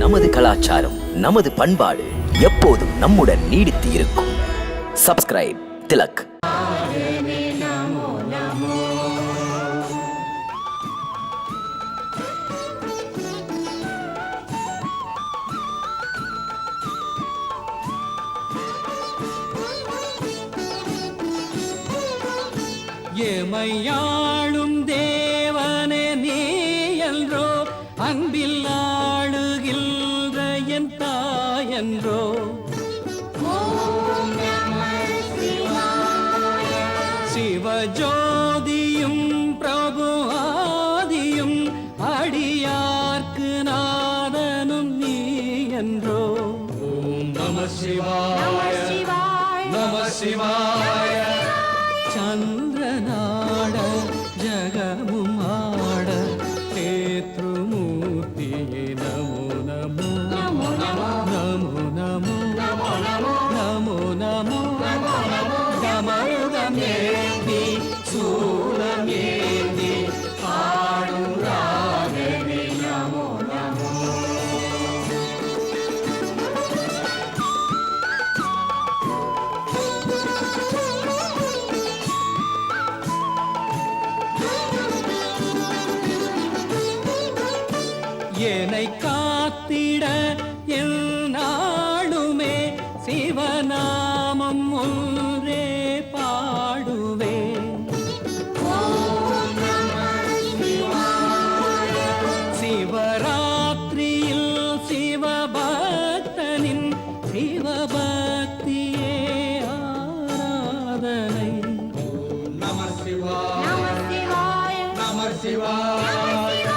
நமது கலாச்சாரம், நமது பண்பாடு எப்போதும் நம்முடன் நீடித்து இருக்கும். சப்ஸ்கிரைப் திலக். எமையாளும் தேவனே நீ என்றோ, அன்பில் ஆளுகின்ற என் தாயன்றோ. சிவஜோதியும் பிரபு ஆதியும் அடியார்க்கு நாதனும் நீ என்றோ. ஓம் நம சிவாய நம சிவாய. சந்திரநாட ஜகமுமாட நேத்ருமூர்த்தியே நமோ நமோ நமோ நமோ நமோ நமோ. கமருகமேந்தி சூலமேந்தி ஆடும் ராகவே நமோ நமோ. என்னை காத்திட எந்நாளுமே சிவநாமம் ஒன்றே பாடுவேன். சிவராத்திரியில் சிவபக்தனின் சிவபக்தியே ஆராதனை. நம சிவாய நம சிவாய.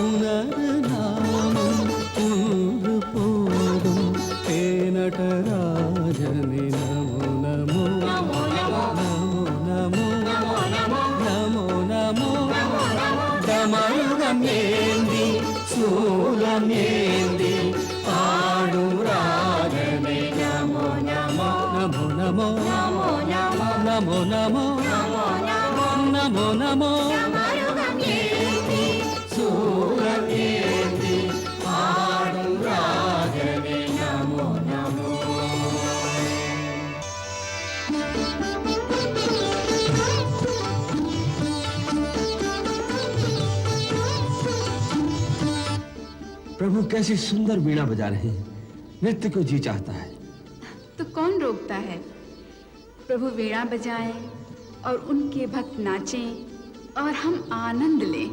உனது நாமம் ஒன்று போதும் தேனடராஜனே நமோ நமோ நமோ நமோ நமோ நமோ. கமருகமேந்தி சூலமேந்தி ஆடும் ராகவே நமோ நமோ நமோ நமோ நமோ நமோ நமோ நமோ. சூலமேந்தி ஆடும் ராகவே நமோ நமோ. प्रभु कैसी सुंदर वीणा बजा रहे हैं। नृत्य को जी चाहता है तो कौन रोकता है। प्रभु वीणा बजाएं और उनके भक्त नाचें और हम आनंद लें।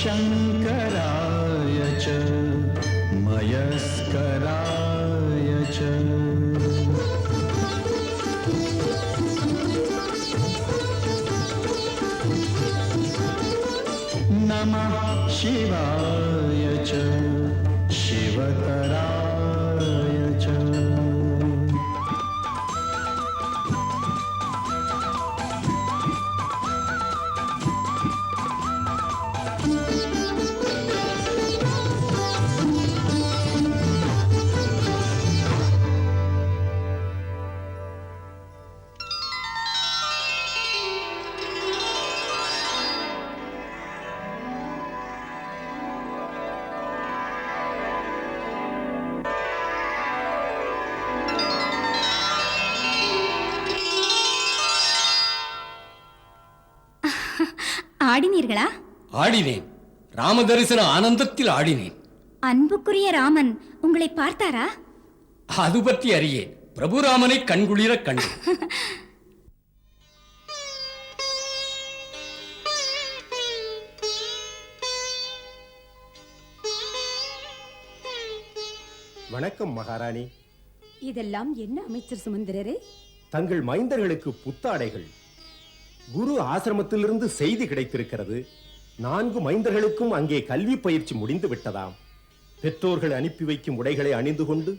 शंकराय च मयस्कराय च नमः शिवाय च शिवतराय च ஆடினீர்களா? ஆடினேன். ராமதரிசன ஆனந்தத்தில் ஆடினேன். அன்புக்குரிய ராமன் உங்களை பார்த்தாரா? அது பற்றி அறியேன். பிரபுராமனை கண்குளிர கண்டு. வணக்கம் மகாராணி. இதெல்லாம் என்ன அமைச்சர் சுமந்திரரே? தங்கள் மைந்தர்களுக்கு புத்தாடைகள். குரு ஆசிரமத்திலிருந்து செய்தி கிடைத்திருக்கிறது. 4 மைந்தர்களுக்கும் அங்கே கல்வி பயிற்சி முடிந்து விட்டதாம். பெற்றோர்கள் அனுப்பி வைக்கும் உடைகளை அணிந்து கொண்டு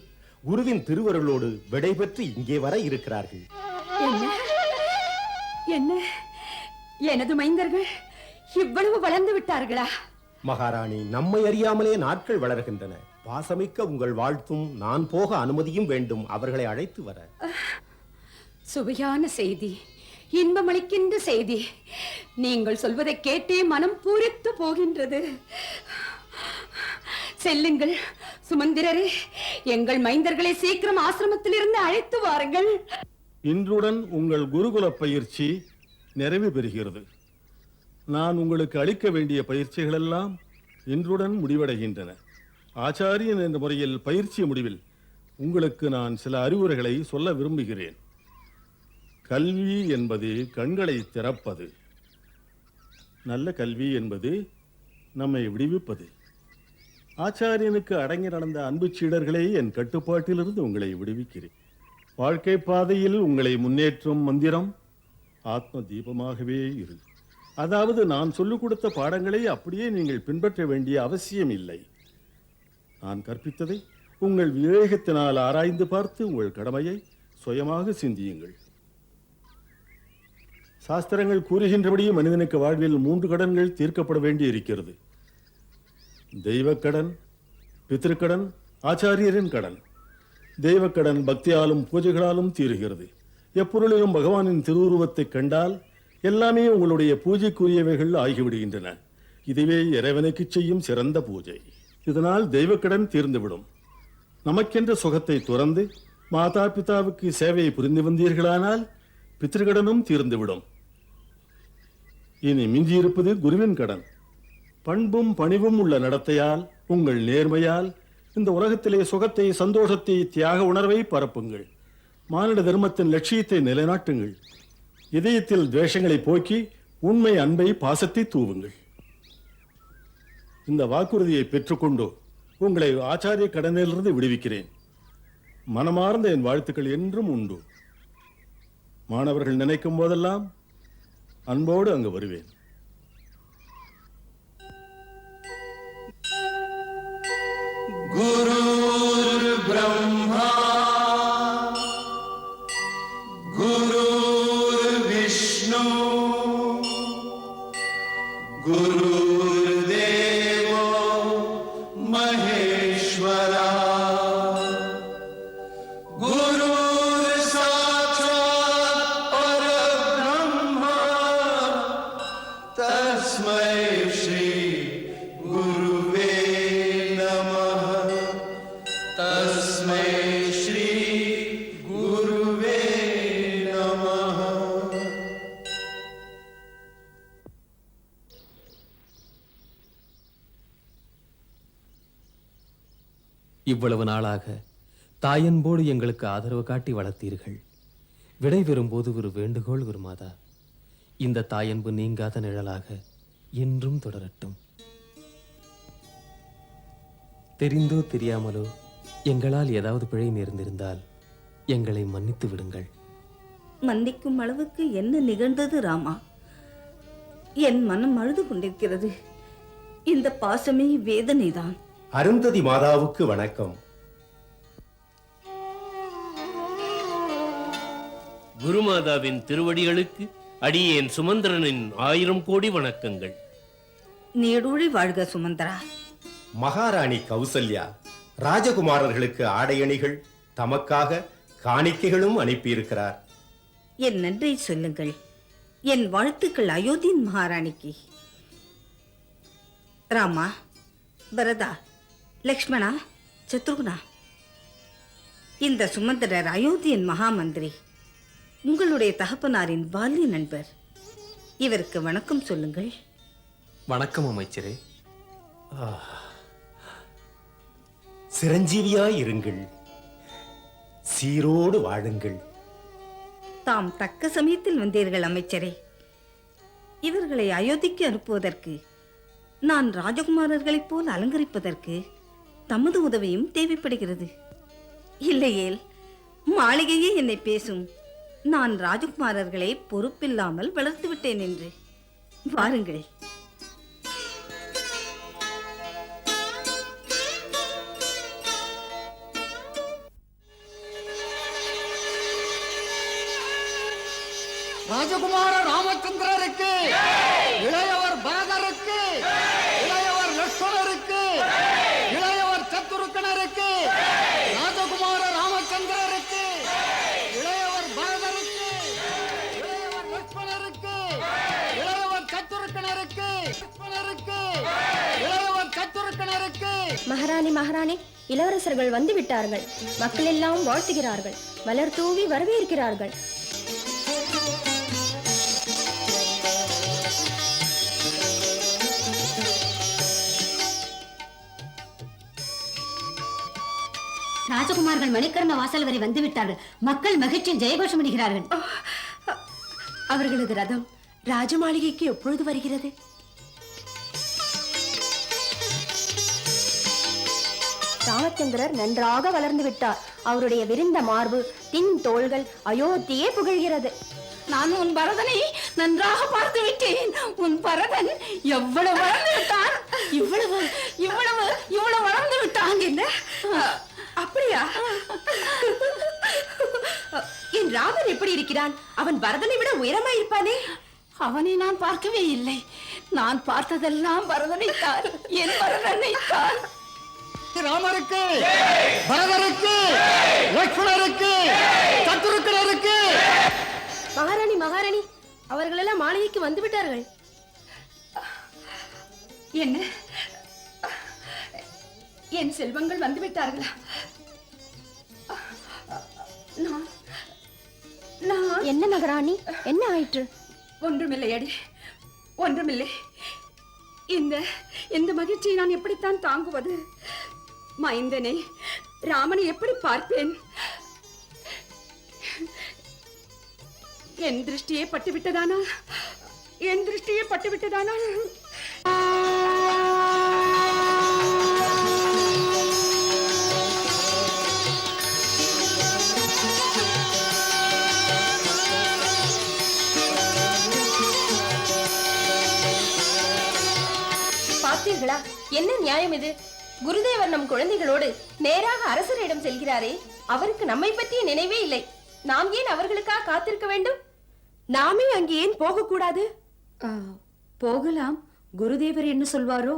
குருவின் திருவருளோடு விடைபெற்று இங்கே வர இருக்கிறார்கள். என்ன எனது மைந்தர்கள் இவ்வளவு வளர்ந்து விட்டார்களா? மகாராணி, நம்மை அறியாமலே நாட்கள் வளர்கின்றன. பாசமிக்க உங்கள் வாழ்த்தும் நான் போக அனுமதியும் வேண்டும் அவர்களை அழைத்து வர. சுவையான செய்தி, இன்பமளிக்கின்ற செய்தி. நீங்கள் சொல்வதை கேட்டே மனம் பூரித்து போகின்றது. செல்லுங்கள் சுமந்திரரே, எங்கள் மைந்தர்களை சீக்கிரம் ஆசிரமத்திலிருந்து அழைத்து வாருங்கள். இன்றுடன் உங்கள் குருகுல பயிற்சி நிறைவு பெறுகிறது. நான் உங்களுக்கு அளிக்க வேண்டிய பயிற்சிகள் எல்லாம் இன்றுடன் முடிவடைகின்றன. ஆச்சாரியன் என்ற முறையில் பயிற்சி முடிவில் உங்களுக்கு நான் சில அறிவுரைகளை சொல்ல விரும்புகிறேன். கல்வி என்பது கண்களை திறப்பது. நல்ல கல்வி என்பது நம்மை விடுவிப்பது. ஆச்சாரியனுக்கு அடங்கி நடந்த அன்பு சீடர்களே என் கட்டுப்பாட்டிலிருந்து உங்களை விடுவிக்கிறேன். வாழ்க்கை பாதையில் உங்களை முன்னேற்றும் மந்திரம் ஆத்ம தீபமாகவே இரு. அதாவது நான் சொல்லிக் கொடுத்த பாடங்களை அப்படியே நீங்கள் பின்பற்ற வேண்டிய அவசியம் இல்லை. நான் கற்பித்ததை உங்கள் விவேகத்தினால் ஆராய்ந்து பார்த்து உங்கள் கடமையை சுயமாக சிந்தியுங்கள். சாஸ்திரங்கள் கூறுகின்றபடி மனிதனுக்கு வாழ்வில் 3 கடன்கள் தீர்க்கப்பட வேண்டி இருக்கிறது. தெய்வக்கடன், பித்திருக்கடன், ஆச்சாரியரின் கடன். தெய்வக்கடன் பக்தியாலும் பூஜைகளாலும் தீருகிறது. எப்பொருளிலும் பகவானின் திருவுருவத்தை கண்டால் எல்லாமே உங்களுடைய பூஜைக்குரியவைகள் ஆகிவிடுகின்றன. இதுவே இறைவனுக்கு செய்யும் சிறந்த பூஜை. இதனால் தெய்வக்கடன் தீர்ந்துவிடும். நமக்கென்ற சுகத்தை துறந்து மாதா பிதாவுக்கு சேவையை புரிந்து வந்தீர்களானால் பித்திருக்கடனும் தீர்ந்துவிடும். இனி மிஞ்சியிருப்பது குருவின் கடன். பண்பும் பணிவும் உள்ள நடத்தையால், உங்கள் நேர்மையால் இந்த உலகத்திலே சுகத்தை, சந்தோஷத்தை, தியாக உணர்வை பரப்புங்கள். மானிட தர்மத்தின் லட்சியத்தை நிலைநாட்டுங்கள். இதயத்தில் துவேஷங்களை போக்கி உண்மை, அன்பை, பாசத்தை தூவுங்கள். இந்த வாக்குறுதியை பெற்றுக்கொண்டு உங்களை ஆச்சாரிய கடனிலிருந்து விடுவிக்கிறேன். மனமார்ந்த என் வாழ்த்துக்கள் என்றும் உண்டு. மாணவர்கள் நினைக்கும் போதெல்லாம் அன்போடு அங்கு வருவேன். குரு பிரம்மா குரு விஷ்ணு குருதேவோ மகேஸ்வரா குரு சாட்சாத் பரபிரம்மா தஸ்மை ஸ்ரீ குருவே நமः தஸ்மை ஸ்ரீ குருவே நமः. இவ்வளவு நாளாக தாயன்போடு எங்களுக்கு ஆதரவு காட்டி வளர்த்தீர்கள். விடை பெறும்போது ஒரு வேண்டுகோள் குருமாதா. இந்த தாயன்பு நீங்காத நிழலாக என்றும் தொடரட்டும். தெரிந்தோ தெரியாமலோ எங்களால் ஏதாவது பிழை நேர்ந்திருந்தால் எங்களை மன்னித்து விடுங்கள். மன்னிக்கும் அளவுக்கு என்ன நிகழ்ந்தது ராமா? என் மனம் அழுது கொண்டிருக்கிறது. இந்த பாசமே வேதனைதான். அருந்ததி மாதாவுக்கு வணக்கம். குருமாதாவின் திருவடிகளுக்கு அடியேன் சுமந்திரனின் 1000 கோடி வணக்கங்கள். நீடூழி வாழ்க சுமந்திரா. மகாராணி கௌசல்யா ராஜகுமாரர்களுக்கு ஆடையணிகள், தமக்காக காணிக்கைகளும் அனுப்பியிருக்கிறார். என் நன்றை சொல்லுங்கள். என் வாழ்த்துக்கள் அயோத்தியின் மகாராணிக்கு. ராமா, பரதா, லக்ஷ்மணா, சத்ருகுணா, இந்த சுமந்திரர் அயோத்தியின் மகாமந்திரி, உங்களுடைய தகப்பனாரின் பால்ய நண்பர். இவருக்கு வணக்கம் சொல்லுங்கள். வணக்கம் அமைச்சரே. சிரஞ்சீவியாய் இருங்கள், சீரோடு வாழுங்கள். தாம் தக்க சமயத்தில் வந்தீர்கள் அமைச்சரே. இவர்களை அயோத்திக்கு அனுப்புவதற்கு, நான் ராஜகுமாரர்களைப் போல் அலங்கரிப்பதற்கு தமது உதவியும் தேவைப்படுகிறது. இல்லையேல் மாளிகையே என்னை பேசும், நான் ராஜகுமாரர்களை பொறுப்பில்லாமல் வளர்த்து விட்டேன் என்று. வாருங்கள். ராஜகுமார ராமச்சந்திரருக்கு, இளையவர் பரதருக்கு, இளையவர் லட்சுமணருக்கு, இளையவர் சத்துருக்கணருக்கு, ராஜகுமார ராமச்சந்திரருக்கு, இளையவர் பரதருக்கு, இளையவர் லட்சுமணருக்கு, இளையவர் சத்துருக்கணருக்கு, இளையவர் சத்துருக்கணருக்கு. மகாராணி மகாராணி, இளவரசர்கள் வந்து விட்டார்கள். மக்கள் எல்லாம் வாழ்த்துகிறார்கள், மலர் தூவி வரவேற்கிறார்கள். ராஜகுமார்கள் மணிக்கர்ண வாசல் வரை வந்து விட்டார்கள். மக்கள் மகிழ்ச்சியில் ஜெயகோஷம் இடுகிறார்கள். அவர்களது ரதம் ராஜ மாளிகைக்கு எப்பொழுது வருகிறது? ராமச்சந்திரர் நன்றாக வளர்ந்து விட்டார். அவருடைய விரிந்த மார்பு, தின் தோள்கள் அயோத்தியே புகழ்கிறது. நான் உன் பரதனை நன்றாக பார்த்து விட்டேன். உன் பரதன் எவ்வளவு வளர்ந்து விட்டான், இவ்வளவு இவ்வளவு இவ்வளவு வளர்ந்து விட்டான். என்ன அப்படியா? என் ராமன் எப்படி இருக்கிறான்? அவன் பரதனை விட உயரமா இருப்பானே. அவனை நான் பார்க்கவே இல்லை. நான் பார்த்ததெல்லாம் பரதனைத்தான், என் பரதனைத்தான். ராமருக்கு, பரதருக்கு, லட்சுமணருக்கு, சத்துருக்கணருக்கு. மகாராணி மகாராணி, அவர்கள் எல்லாம் மாளிகைக்கு வந்து விட்டார்கள். என்ன, என் செல்வங்கள் வந்து விட்டார்களா? என்ன மகாராணி, என்ன ஆயிற்று? ஒன்றுமில்லை அடி, ஒன்றுமில்லை. இந்த மகிழ்ச்சியை நான் எப்படித்தான் தாங்குவது? மைந்தனை, ராமனை எப்படி பார்ப்பேன்? என் திருஷ்டியே பட்டுவிட்டதானா? என் திருஷ்டியே பட்டுவிட்டதானா? பார்த்தீர்களா, என்ன நியாயம் இது? குருதேவர் நம் குழந்தைகளோடு நேராக அரசரிடம் செல்கிறாரே, அவருக்கு நம்மை பற்றிய நினைவே இல்லை. நாம் ஏன் அவர்களுக்காக காத்திருக்க வேண்டும்? நாமே அங்கே ஏன் போகக்கூடாது? போகலாம். குருதேவர் என்ன சொல்வாரோ?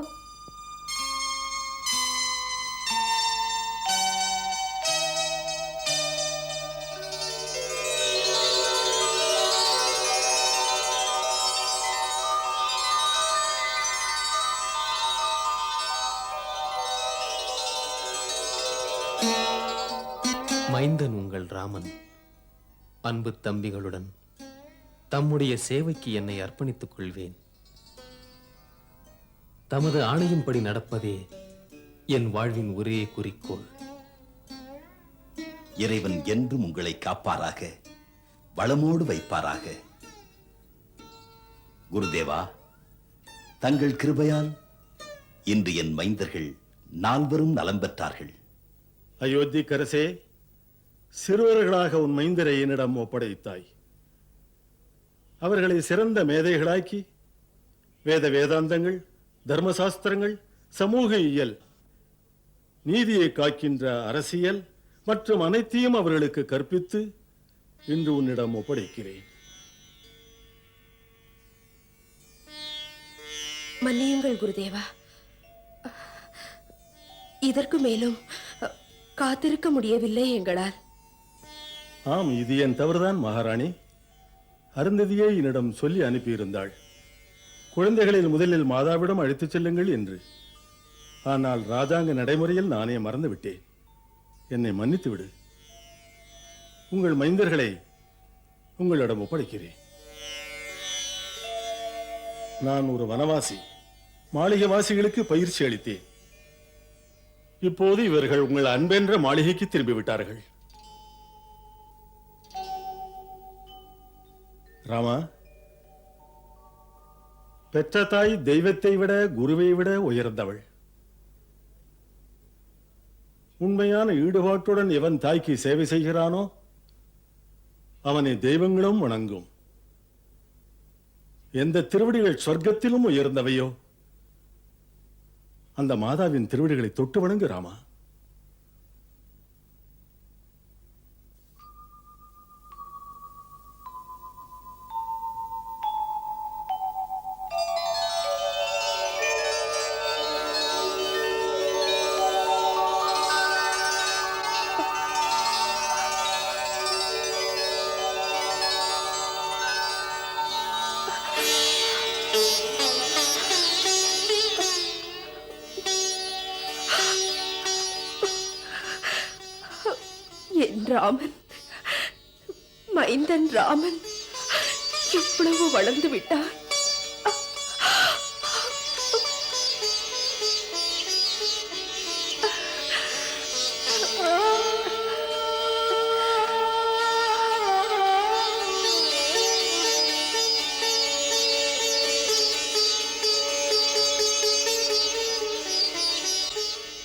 மைந்தன் உங்கள் ராமன் அன்பு தம்பிகளுடன் தம்முடைய சேவைக்கு என்னை அர்ப்பணித்துக் கொள்வேன். தமது ஆணையின்படி நடப்பதே என் வாழ்வின் ஒரே குறிக்கோள். இறைவன் என்றும் உங்களை காப்பாராக, வளமோடு வைப்பாராக. குருதேவா, தங்கள் கிருபையால் இன்று என் மைந்தர்கள் நால்வரும் நலம் பெற்றார்கள். அயோத்திக்கரசே, சிறுவர்களாக உன் மைந்தரை என்னிடம் ஒப்படைத்தாய். அவர்களை சிறந்த மேதைகளாக்கி வேதாந்தங்கள், தர்மசாஸ்திரங்கள், சமூக இயல், நீதியை காக்கின்ற அரசியல் மற்றும் அனைத்தையும் அவர்களுக்கு கற்பித்து இன்று உன்னிடம் ஒப்படைக்கிறேன். மன்னியுங்கள் குருதேவா, இதற்கு மேலும் காத்திருக்க முடியவில்லை எங்களால். ஆம், இது என் தவறுதான் மகாராணி. அருந்ததியை என்னிடம் சொல்லி அனுப்பியிருந்தாள், குழந்தைகளில் முதலில் மாதாவிடம் அழைத்துச் செல்லுங்கள் என்று. ஆனால் ராஜாங்க நடைமுறையில் நானே மறந்து விட்டேன். என்னை மன்னித்து விடு. உங்கள் மைந்தர்களை உங்களிடம் ஒப்படைக்கிறேன். நான் ஒரு வனவாசி. மாளிகைவாசிகளுக்கு பயிற்சி அளித்தேன். இப்போது இவர்கள் உங்கள் அன்பென்ற மாளிகைக்கு திரும்பிவிட்டார்கள். ராமா, பெற்ற தாய் தெய்வத்தை விட குருவை விட உயர்ந்தவள். உண்மையான ஈடுபாட்டுடன் எவன் தாய்க்கு சேவை செய்கிறானோ அவனை தெய்வங்களும் வணங்கும். எந்த திருவடிகள் சொர்க்கத்திலும் உயர்ந்தவையோ அந்த மாதாவின் திருவடிகளை தொட்டு வணங்கு ராமா. என் ராமன், மைந்தன் ராமன் எவ்வளவு வளர்ந்து விட்டார்.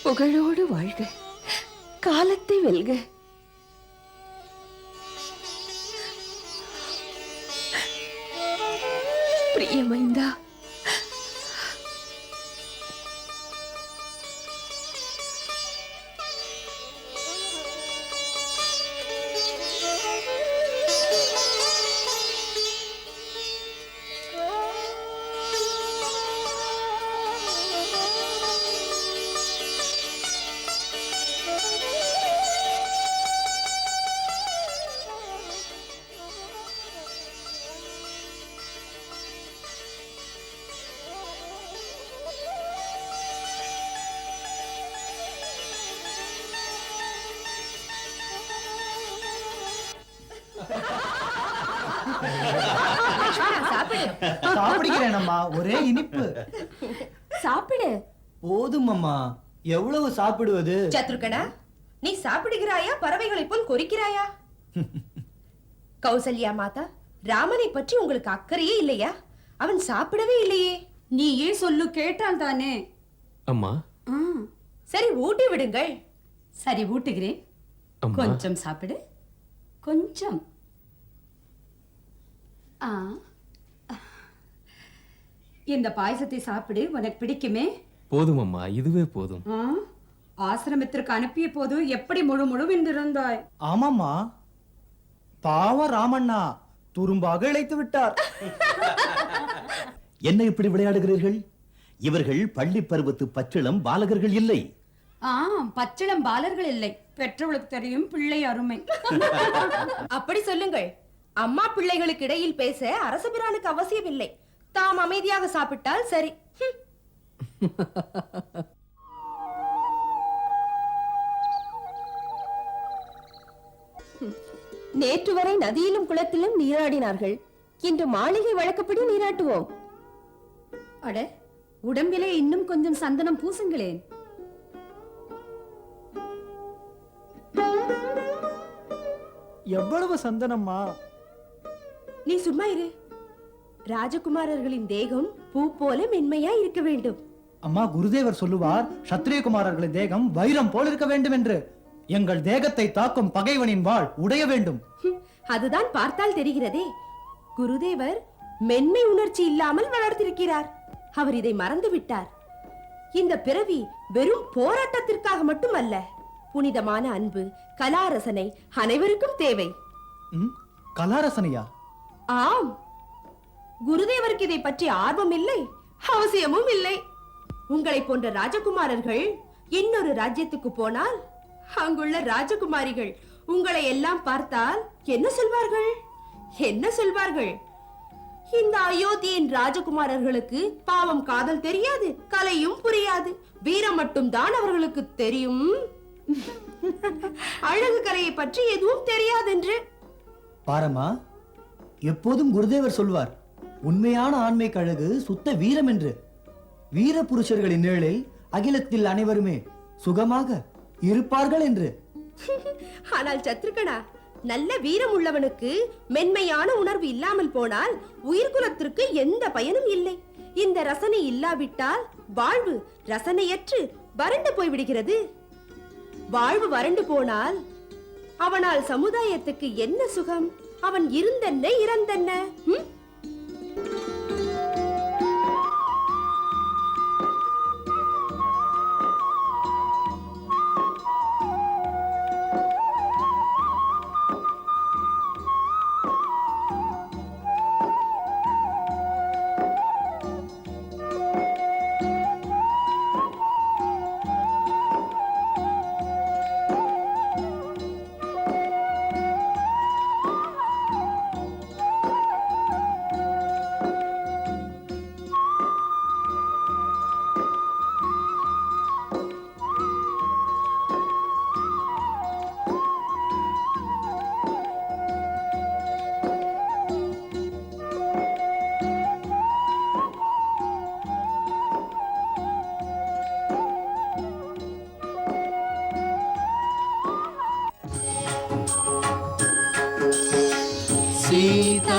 புகழோடு வாழ்க, காலத்தை வெல்க. பிரியமைந்தா, சாப்பிடுகிறேன் அம்மா, ஒரே இனிப்பு. சாப்பிடு. போதும் அம்மா, எவ்வளவு சாப்பிடுவது? சத்ருகனா, நீ சாப்பிடுகிறாயா, பறவைகளை போல் கொறிக்கிறாயா? கௌசல்யா மாதா, ராமனை பற்றி உங்களுக்கு அக்கறையே இல்லையா? அவன் சாப்பிடவே இல்லையே. நீயே சொல்லு, கேட்டால் தானே. அம்மா, சரி ஊட்டி விடுங்கள். சரி ஊட்டுகிறேன். அம்மா. கொஞ்சம் சாப்பிடு, கொஞ்சம். இந்த பாயசத்தை சாப்பிடு, உனக்கு பிடிக்குமே. போதும் அம்மா, இதுவே போதும். ஆசிரமத்திற்கு அனுப்பிய போது எப்படி முழு முழுவென்றிருந்தாய். ஆமாம்மா, பாவ ராமண்ணா துரும்பாக இழைத்து விட்டார். என்ன இப்படி விளையாடுகிறீர்கள்? இவர்கள் பள்ளி பருவத்து பச்சிளம் பாலகர்கள் இல்லை. பச்சிளம் பாலர்கள் இல்லை. பெற்றவளுக்கு தெரியும் பிள்ளை அருமை. அப்படி சொல்லுங்கள். அம்மா பிள்ளைகளுக்கு இடையில் பேச அரசபிரானுக்கு அவசியம் இல்லை. தாம் அமைதியாக சாப்பிட்டால் சரி. நேற்று வரை நதியிலும் குளத்திலும் நீராடினார்கள். இன்று மாளிகை வழக்கப்படி நீராட்டுவோம். அட, உடம்பிலே இன்னும் கொஞ்சம் சந்தனம் பூசுங்களேன். எவ்வளவு சந்தனம்மா! நீ சும்மா இரு. ராஜகுமாரர்களின் தேகம் பூ போல மென்மையா இருக்க வேண்டும். அம்மா, குருதேவர் சொல்லுவார், சத்திரிய குமாரர்களின் தேகம் வைரம் போல் இருக்க வேண்டும் என்று. எங்கள் தேகத்தை தாக்கும் பகைவனின் வாழ் உடைய வேண்டும். அதுதான் பார்த்தால் தெரிகிறதே. குருதேவர் மென்மை உணர்ச்சி இல்லாமல் வளர்த்திருக்கிறார். அவர் இதை மறந்து விட்டார். இந்த பிறவி வெறும் போராட்டத்திற்காக மட்டுமல்ல, புனிதமான அன்பு, கலாரசனை அனைவருக்கும் தேவை. கலாரசனையா? ஆம். குருதேவருக்கு இதை பற்றி ஆர்வம் இல்லை, அவசியமும் இல்லை. உங்களை போன்ற ராஜகுமாரர்கள் இன்னொரு ராஜ்யத்துக்கு போனால் அங்குள்ள ராஜகுமாரிகள் உங்களை எல்லாம் பார்த்தால் என்ன சொல்வார்கள்? என்ன சொல்வார்கள்? இந்த அயோத்தியின் ராஜகுமாரர்களுக்கு பாவம் காதல் தெரியாது, கலையும் புரியாது, வீரம் மட்டும் தான் அவர்களுக்கு தெரியும். அழகு கலையை பற்றி எதுவும் தெரியாதென்று. பாரம்மா, எப்போதும் குருதேவர் சொல்வார், உண்மையான ஆண்மைக்கு அழகு சுத்த வீரம் என்று. வீர புருஷர்களின் நிழலில் அகிலத்தில் அனைவருமே சுகமாக இருப்பார்கள் என்று. ஆனால் சத்ருகனா, நல்ல வீரம் உள்ளவனுக்கு மென்மையான உணர்வு இல்லாமல் போனால் உயிர்குலத்திற்கு எந்த பயனும் இல்லை. இந்த ரசனை இல்லாவிட்டால் வாழ்வு ரசனையற்று வறண்டு போய்விடுகிறது. வாழ்வு வறண்டு போனால் அவனால் சமுதாயத்துக்கு என்ன சுகம்? அவன் இருந்தென்ன இறந்தென்ன?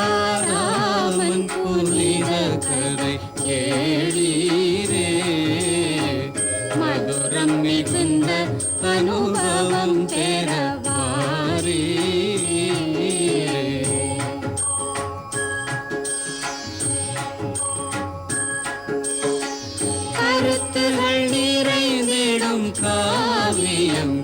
சீதாராமன் புனித கதை கேளீரே, மதுரம் மிகுந்த அனுபவம் பெறவாரே. கருத்துகள் நிறைந்திடும் காவியம்